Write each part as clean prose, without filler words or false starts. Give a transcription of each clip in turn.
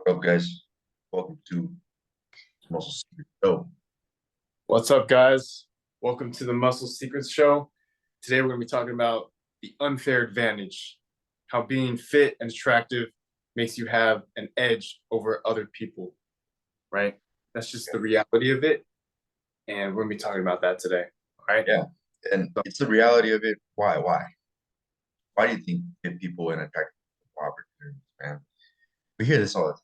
What up, guys? Welcome to Muscle Secret Show. What's up, guys? Welcome to the Muscle Secrets Show. Today, we're going to be talking about the unfair advantage, how being fit and attractive makes you have an edge over other people, right? That's just the reality of it. And we're going to be talking about that today, all right? Yeah, and So, it's the reality of it. Why? Why do you think give people an attractive opportunities, man? We hear this all the time.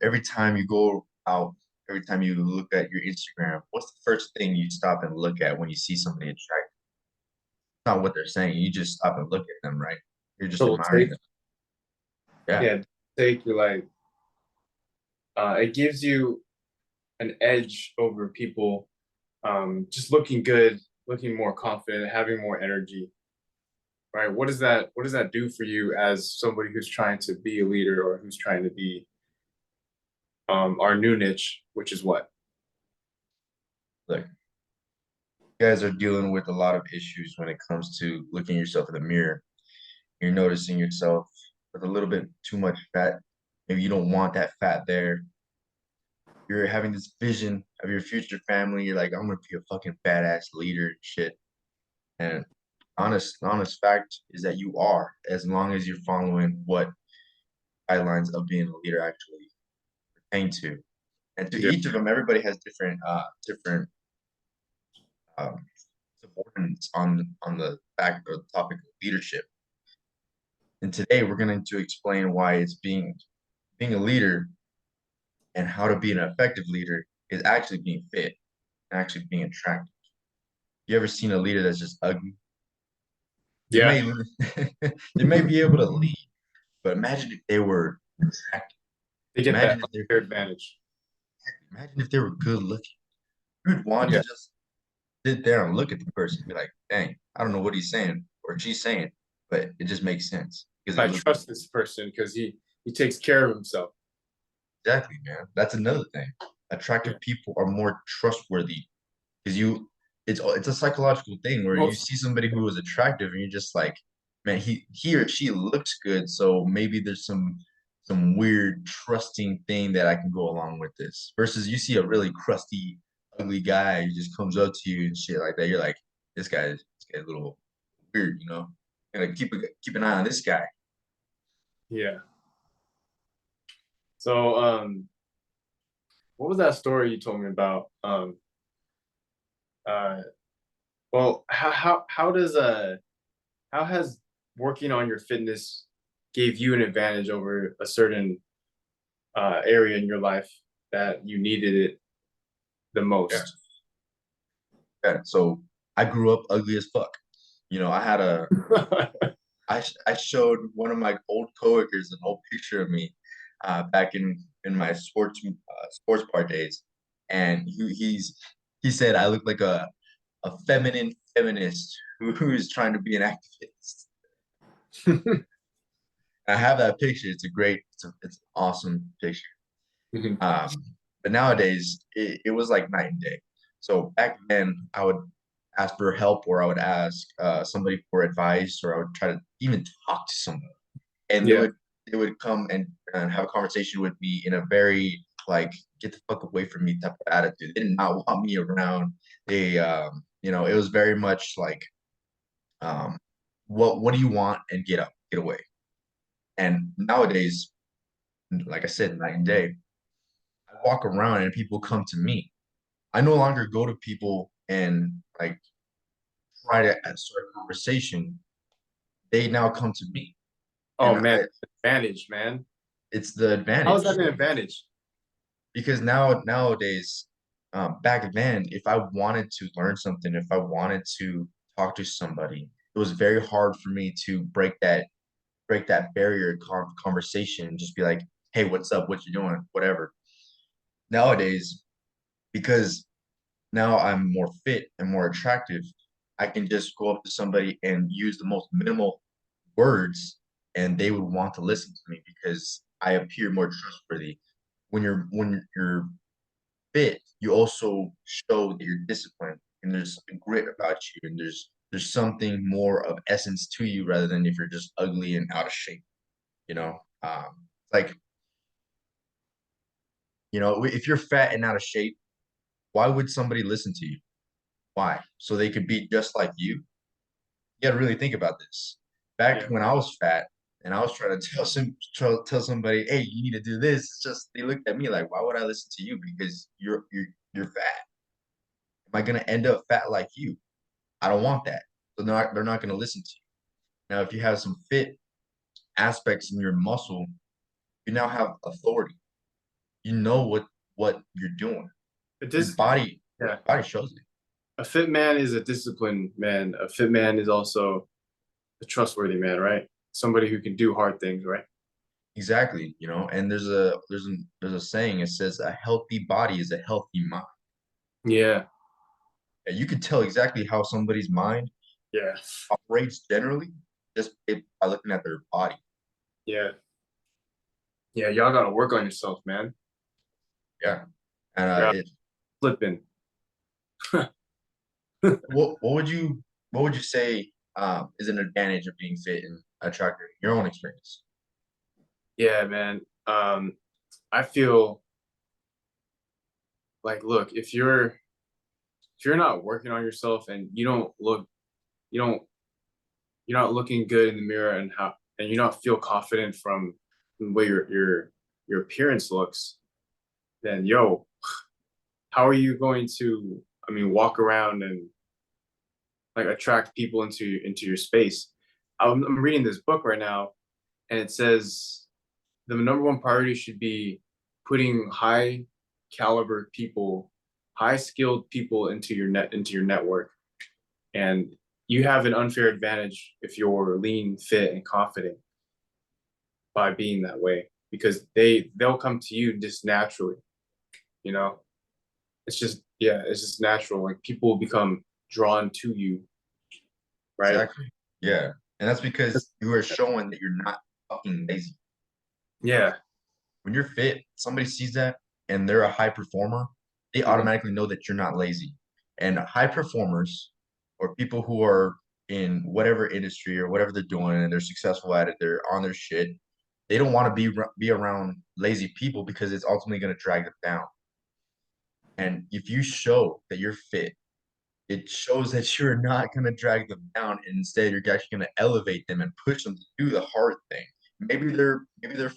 Every time you go out, every time you look at your Instagram, what's the first thing you stop and look at when you see somebody attractive? It's not what they're saying. You just stop and look at them, right? You're just double admiring take. them. Yeah, Yeah, take, you're like, it gives you an edge over people, just looking good, looking more confident, having more energy, right? What does that do for you as somebody who's trying to be a leader or who's trying to be our new niche, which is what? look, you guys are dealing with a lot of issues when it comes to looking yourself in the mirror. You're noticing yourself with a little bit too much fat. Maybe you don't want that fat there. You're having this vision of your future family. You're like, I'm gonna be a fucking badass leader and shit. And honest fact is that you are, as long as you're following what guidelines of being a leader actually pertain to. And to Yeah. each of them, everybody has different um, subordinates on the fact or the topic of leadership. And today we're going to explain why it's being a leader and how to be an effective leader is actually being fit and actually being attractive. You ever seen a leader that's just ugly? They Yeah. may they may be able to lead, but imagine if they were attractive. They get that Imagine if unfair advantage. they were good looking. You'd want to Yeah. just sit there and look at the person and be like, dang, I don't know what he's saying or she's saying, but it just makes sense because it I looks trust this person because he takes care of himself. exactly, man. That's another thing. Yeah. Attractive people are more trustworthy because it's a psychological thing where you Most see somebody who is attractive and you're just like, man, he or she looks good, so maybe there's some weird trusting thing that I can go along with this. Versus you see a really crusty, ugly guy who just comes up to you and shit like that. You're like, this guy's a little weird, you know? Gotta keep an eye on this guy. yeah. So what was that story you told me about? Uh well how does how has working on your fitness gave you an advantage over a certain area in your life that you needed it the Yeah. most? Yeah. So I grew up ugly as fuck. You know, I showed one of my old coworkers an old picture of me back in my sports bar days, and he said I look like a feminine feminist who's trying to be an activist. I have that picture. It's an awesome picture. Um, but nowadays it was like night and day. So back then I would ask for help or I would ask somebody for advice or I would try to even talk to someone and Yeah. they would come and have a conversation with me in a very like get the fuck away from me type of attitude. They did not want me around. They it was very much like um what do you want and get up, get away. And nowadays, like I said, night and day, I walk around and people come to me. I no longer go to people and like try to start a conversation. They now come to me. Oh And man, advantage, man. it's the How is advantage that an advantage? because nowadays, back then, if I wanted to learn something, if I wanted to talk to somebody, it was very hard for me to break that barrier conversation and just be like, hey, what's up? What you doing? Whatever. Nowadays, because now I'm more fit and more attractive, I can just go up to somebody and use the most minimal words and they would want to listen to me because I appear more trustworthy. When you're fit, you also show that you're disciplined and there's a grit about you and there's something more of essence to you rather than if you're just ugly and out of shape, you know? Like You know, if you're fat and out of shape, why would somebody listen to you? Why? So they could be just like you? You got to really think about this. Back Yeah. when I was fat and I was trying to tell somebody, hey, you need to do this. It's just they looked at me like, why would I listen to you? Because you're fat. Am I gonna end up fat like you? I don't want that. So they're not gonna listen to you. Now, if you have some fit aspects in your muscle, you now have authority. You know what you're doing. But Your this, yeah, body shows it. a fit man is a disciplined man. A fit man is also a trustworthy man, right? Somebody who can do hard things, right? Exactly, you know, and there's a saying, it says a healthy body is a healthy mind. Yeah, And you can tell exactly how somebody's mind yeah, operates generally by looking at their body. yeah, yeah. Y'all gotta work on yourself, man. Yeah. And Yeah, it flipping. what would you say is an advantage of being fit and attractive in your own experience? Yeah, man. I feel like, look, if you're not working on yourself and you don't, you're not looking good in the mirror and you not feel confident from the way your appearance looks, then yo, how are you going to, I mean, walk around and like attract people into your space? I'm reading this book right now, and it says the number one priority should be putting high caliber people, high skilled people into your network. And you have an unfair advantage if you're lean, fit, and confident by being that way because they'll come to you just naturally, you know? It's just yeah, it's just natural. Like people will become drawn to you, right? Exactly. Yeah. And that's because you are showing that you're not fucking lazy. Yeah. When you're fit, somebody sees that and they're a high performer, they Mhm. automatically know that you're not lazy. And high performers or people who are in whatever industry or whatever they're doing and they're successful at it, they're on their shit. They don't want to be around lazy people because it's ultimately going to drag them down. And if you show that you're fit, it shows that you're not going to drag them down. And instead, you're actually going to elevate them and push them to do the hard thing. Maybe they're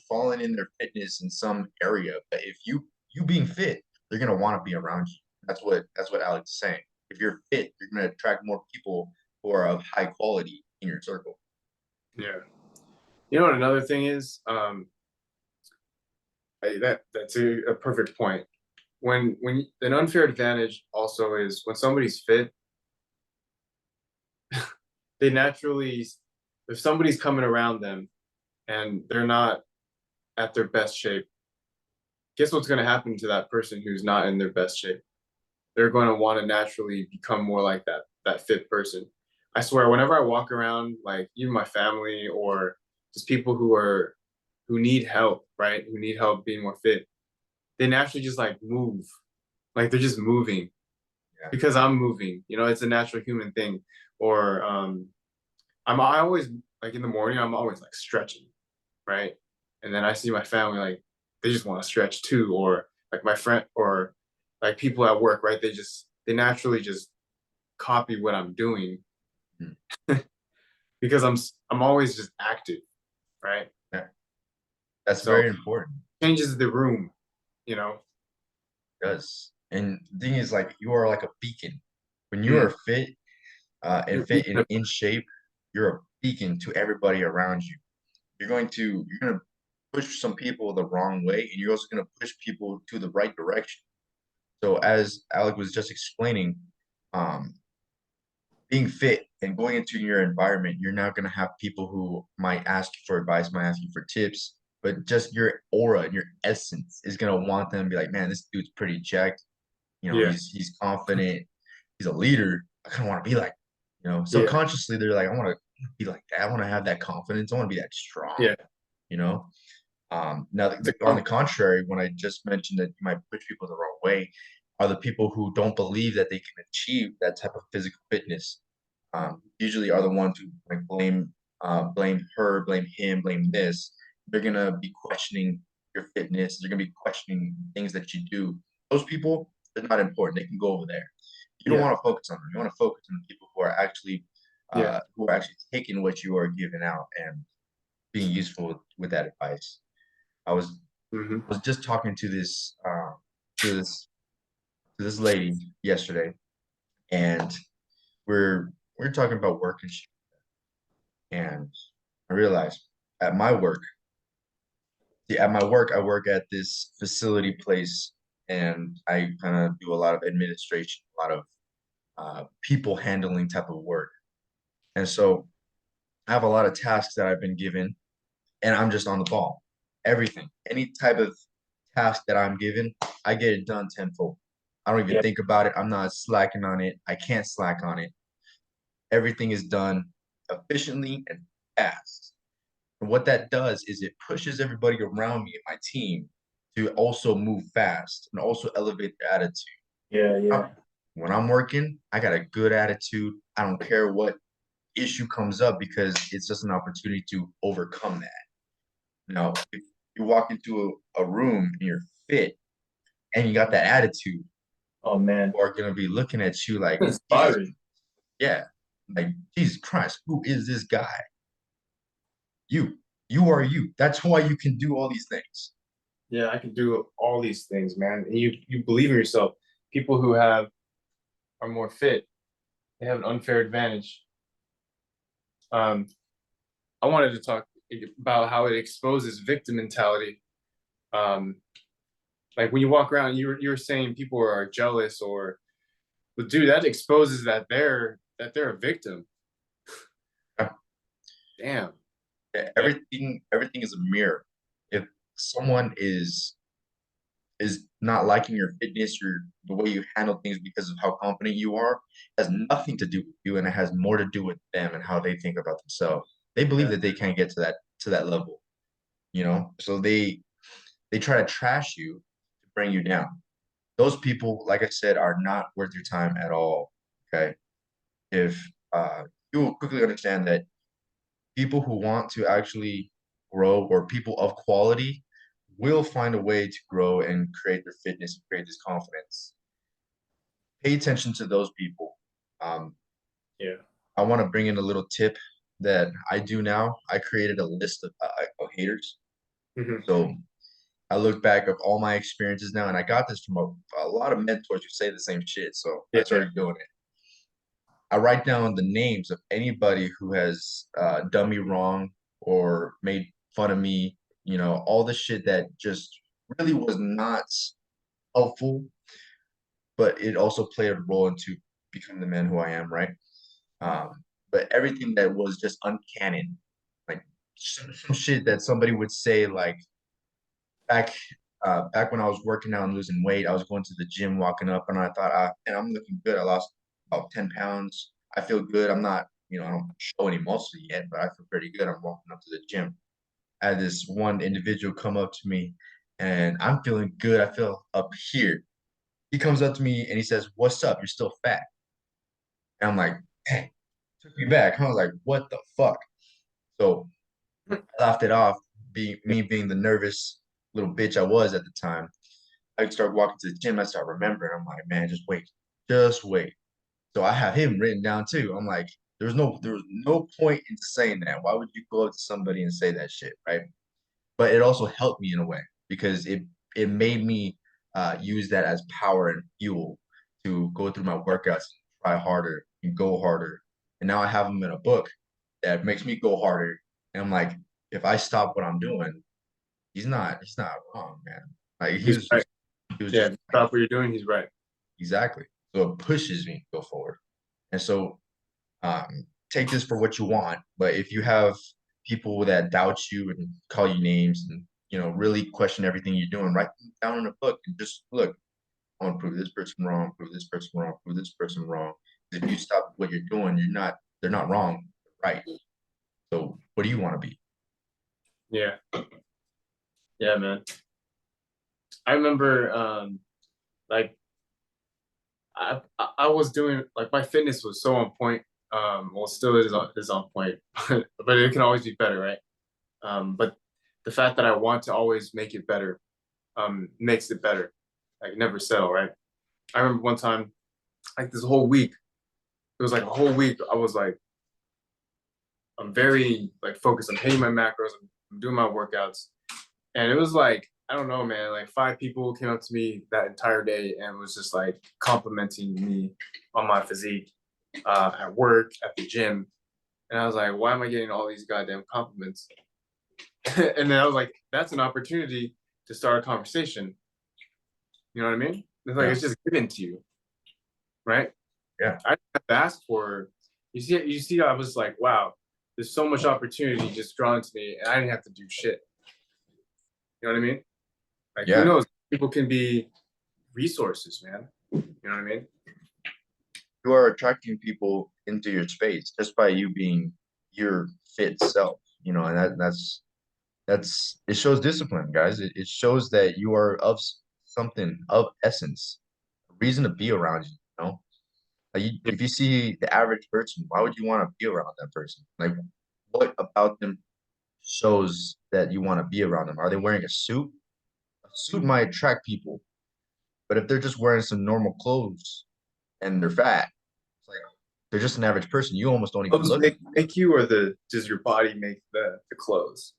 falling in their fitness in some area, but if you being fit, they're going to want to be around you. That's what Alex is saying. If you're fit, you're going to attract more people who are of high quality in your circle. Yeah. You know what another thing is? That's a perfect point. An unfair advantage also is when somebody's fit, they naturally if somebody's coming around them and they're not at their best shape, guess what's going to happen to that person who's not in their best shape? They're going to want to naturally become more like that fit person. I swear, whenever I walk around, like even my family or just people who need help, right? Who need help being more fit, they naturally just like move, like they're just moving Yeah, because I'm moving. You know, it's a natural human thing. Or I always like in the morning, I'm always like stretching, right? And then I see my family like they just want to stretch too, or like my friend or like people at work, right? They naturally just copy what I'm doing mm, because I'm always just active, right? yeah. That's So very important. changes the room, you know. It does. And the thing is, like, you are like a beacon. When you Mm. are fit and You're fit and in shape, you're a beacon to everybody around you. You're gonna push some people the wrong way, and you're also gonna push people to the right direction. So as Alec was just explaining, um, being fit and going into your environment, you're now gonna have people who might ask you for advice, might ask you for tips, but just your aura and your essence is gonna want them to be like, man, this dude's pretty jacked. You know, yeah, he's confident, he's a leader. I kind of want to be like, yeah, subconsciously they're like, I want to be like that. I want to have that confidence. I want to be that strong, yeah. you know? Now, It's a on the contrary, when I just mentioned that you might push people the wrong way, are the people who don't believe that they can achieve that type of physical fitness. Usually are the ones who like blame her, blame him, blame this. They're gonna be questioning your fitness. They're gonna be questioning things that you do. Those people, they're not important. They can go over there. You don't Yeah. want to focus on them. You want to focus on the people Yeah. who are actually taking what you are giving out and being useful with that advice. I Hmm. was just talking to this to this lady yesterday, and we're talking about work and shit. And I realized at my work, at my work, I work at this facility place, and I kind of do a lot of administration, a lot of people handling type of work. And so I have a lot of tasks that I've been given, and I'm just on the ball. Everything, any type of task that I'm given, I get it done tenfold. I don't even Yeah. think about it. I'm not slacking on it. I can't slack on it. Everything is done efficiently and fast. And what that does is it pushes everybody around me and my team to also move fast and also elevate their attitude. Yeah. I'm- Yeah. when I'm working, I got a good attitude. I don't care what issue comes up because it's just an opportunity to overcome that. Now, if you walk into a room and you're fit and you got that attitude, Oh man. people are gonna be looking at you like, Jesus, Inspiring. yeah, like Jesus Christ, who is this guy? You, you are you. That's why you can do all these things. Yeah, I can do all these things, man. And you believe in yourself. People who have are more fit, they have an unfair advantage. Um, I wanted to talk about how it exposes victim mentality. Um, like when you walk around, you're saying people are jealous or, but dude, that exposes that they're a victim. Yeah. Damn. Yeah. Everything is a mirror. If someone is not liking your fitness or the way you handle things because of how confident you are, it has nothing to do with you, and it has more to do with them and how they think about themselves. They believe Yeah. that they can't get to that level, you know? So they try to trash you to bring you down. Those people, like I said, are not worth your time at all. Okay. If you will quickly understand that people who want to actually grow or people of quality will find a way to grow and create their fitness and create this confidence. Pay attention to those people. Um, Yeah. I want to bring in a little tip that I do now. I created a list of haters. Hmm. So I look back of all my experiences now, and I got this from a lot of mentors who say the same shit. So I Yeah. started doing it. I write down the names of anybody who has done me wrong or made fun of me, all the shit that just really was not helpful, but it also played a role into becoming the man who I am, right? But everything that was just uncanon, like some shit that somebody would say, like back back when I was working out and losing weight, I was going to the gym, walking up, and I thought, and I'm looking good. I lost about 10 pounds. I feel good. I'm not, I don't show any muscle yet, but I feel pretty good. I'm walking up to the gym. I had this one individual come up to me, and I'm feeling good. I feel up here. He comes up to me and he says, "What's up? You're still fat." And I'm like, "Hey," took me back. I was like, "What the fuck?" So I laughed it off, being the nervous little bitch I was at the time. I start walking to the gym. I start remembering. I'm like, man, just wait, just wait. So I have him written down too. I'm like, there was no point in saying that. Why would you go up to somebody and say that shit, right? But it also helped me in a way because it made me use that as power and fuel to go through my workouts, try harder, and go harder. And now I have them in a book that makes me go harder. And I'm like, if I stop what I'm doing, he's not wrong, man. Like He's right. he was Yeah. just If you right. stop what you're doing, he's right. Exactly. So it pushes me to go forward. And so take this for what you want, but if you have people that doubt you and call you names and really question everything you're doing, write them down in a book and just look. I want to prove this person wrong, prove this person wrong, prove this person wrong. If you stop what you're doing, they're not wrong, they're right. So what do you want to be? Yeah. Yeah, man. I remember like I was doing like my fitness was so on point. Well, still is on point, but it can always be better, right? But the fact that I want to always make it better makes it better. Like never settle, right? I remember one time, like this whole week, it was like a whole week. I was like, I'm very like focused. I'm hitting my macros. I'm doing my workouts, and it was like I don't know, man. Like five people came up to me that entire day and was just like complimenting me on my physique at work, at the gym, and I was like, why am I getting all these goddamn compliments? And then I was like, that's an opportunity to start a conversation. You know what I mean? It's like Yeah. it's just given to you, right? Yeah. I didn't have to ask for. You see. I was like, wow, there's so much opportunity just drawn to me, and I didn't have to do shit. You know what I mean? Like, who Yeah. knows? People can be resources, man. You know what I mean? You are attracting people into your space just by you being your fit self, and that's it shows discipline, guys. It shows that you are of something of essence, a reason to be around you. Yeah. If you see the average person, why would you want to be around that person? Like, what about them shows that you want to be around them? Are they wearing a suit? A suit might attract people, but if they're just wearing some normal clothes and they're fat, it's like they're just an average person. You almost don't even Clothes look at them. make you, or the does your body make the clothes?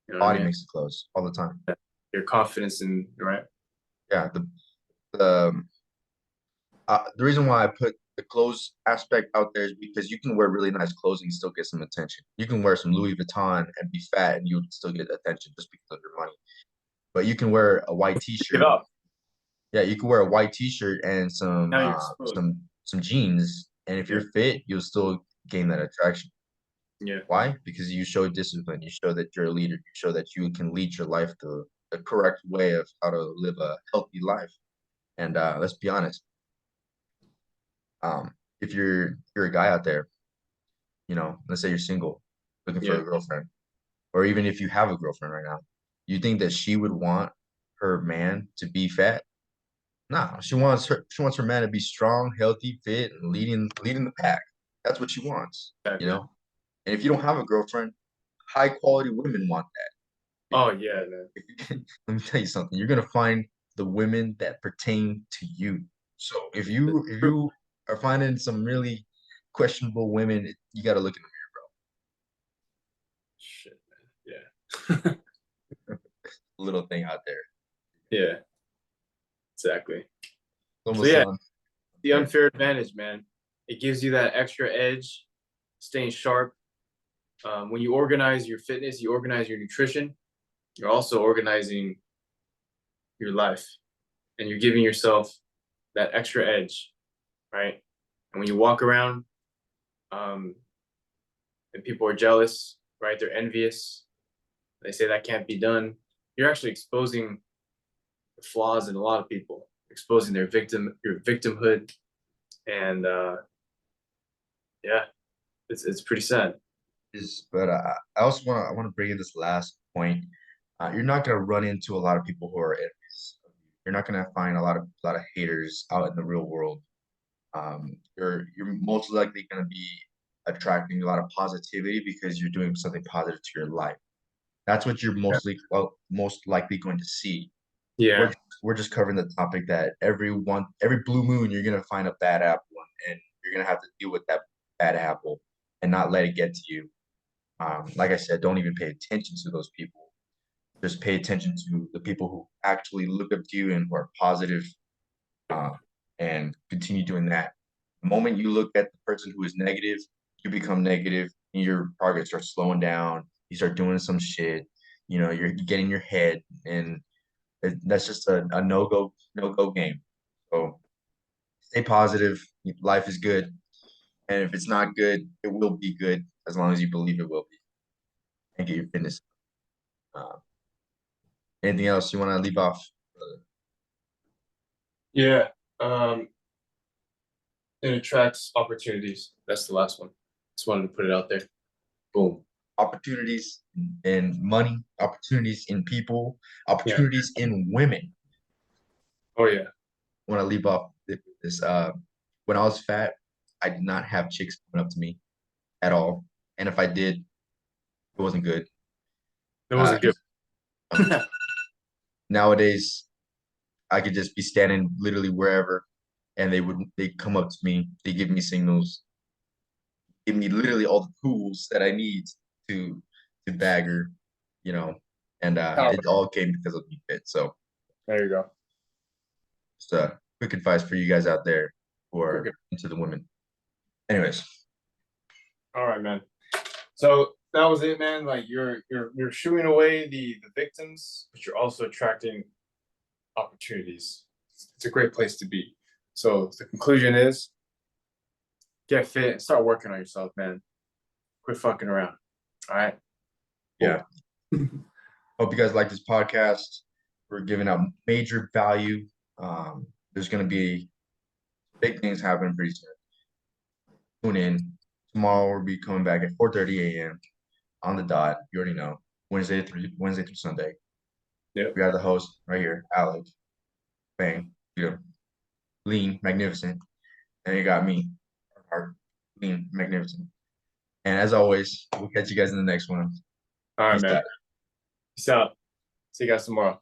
You know what I Body mean? makes the clothes all the time. Your confidence in right. Yeah, the the reason why I put the clothes aspect out there is because you can wear really nice clothes and still get some attention. You can wear some Louis Vuitton and be fat and you would still get attention just because of your money. But you can wear a white Give t-shirt. up. Yeah, you can wear a white t-shirt and Now you're exposed. some jeans, and if Yeah. you're fit, you'll still gain that attraction. Yeah. Why? Because you show discipline. You show that you're a leader. You show that you can lead your life the correct way of how to live a healthy life. And let's be honest, if you're a guy out there, let's say you're single, looking for Yeah. a girlfriend, or even if you have a girlfriend right now, you think that she would want her man to be fat? Nah, she wants her man to be strong, healthy, fit, and leading the pack. That's what she wants, you Exactly. know. And if you don't have a girlfriend, high quality women want that. Oh yeah, man. Let me tell you something. You're gonna find the women that pertain to you. So if you are finding some really questionable women, you got to look in the Shit, man. Yeah. little thing out there. Yeah. Exactly. It's So almost yeah, so the unfair. unfair advantage, man. It gives you that extra edge, staying sharp. When you organize your fitness, you organize your nutrition. You're also organizing your life, and you're giving yourself that extra edge, right? And when you walk around, um, and people are jealous, right? They're envious. They say that can't be done. You're actually exposing the flaws in a lot of people, exposing your victimhood, and yeah, it's pretty sad. But I also want to bring in this last point. You're not gonna run into a lot of people who are envious of you. You're not gonna find a lot of haters out in the real world. You're most likely gonna be attracting a lot of positivity because you're doing something positive to your life. That's what you're Yeah. most likely going to see. We're Yeah. we're just covering the topic that every blue moon you're gonna find a bad apple and you're gonna have to deal with that bad apple and not let it get to you. Like I said, don't even pay attention to those people. Just pay attention to the people who actually look up to you and who are positive, uh, and continue doing that. The moment you look at the person who is negative, you become negative, and your progress starts slowing down. You start doing some shit. You're getting your head, and that's just a no go game. So stay positive. Life is good, and if it's not good, it will be good as long as you believe it will be. And get your fitness. Uh, Anything else you want to leave off? Yeah. Um, it attracts opportunities. That's the last one. Just wanted to put it out there. Boom. Opportunities in money, opportunities in people, Yeah. opportunities in women. Oh yeah. I want to leave off this. When I was fat, I did not have chicks coming up to me at all, and if I did, it wasn't good. It Uh, wasn't good. Nowadays, I could just be standing literally wherever, and they come up to me, they give me signals, give me literally all the tools that I need to bagger, you know, and Power. it all came because of me fit. So There you go. just quick advice for you guys out there who Quick. are into the women. Anyways, All right, man. So that was it, man. Like you're shooing away the victims, but you're also attracting opportunities. It's a great place to be. So the conclusion is get fit and start working on yourself, man. Quit fucking around. All right. cool. Yeah. Hope you guys like this podcast. We're giving out major value. There's going to be big things happening pretty soon. Tune in. Tomorrow we'll be coming back at 4:30 a.m. on the dot. You already know. Wednesday through Sunday. Yep. We got the host right here, Alec. Bang. You know, lean, magnificent. And you got me, our lean, magnificent. And as always, we'll catch you guys in the next one. All right, Peace man. out. Peace out. See you guys tomorrow.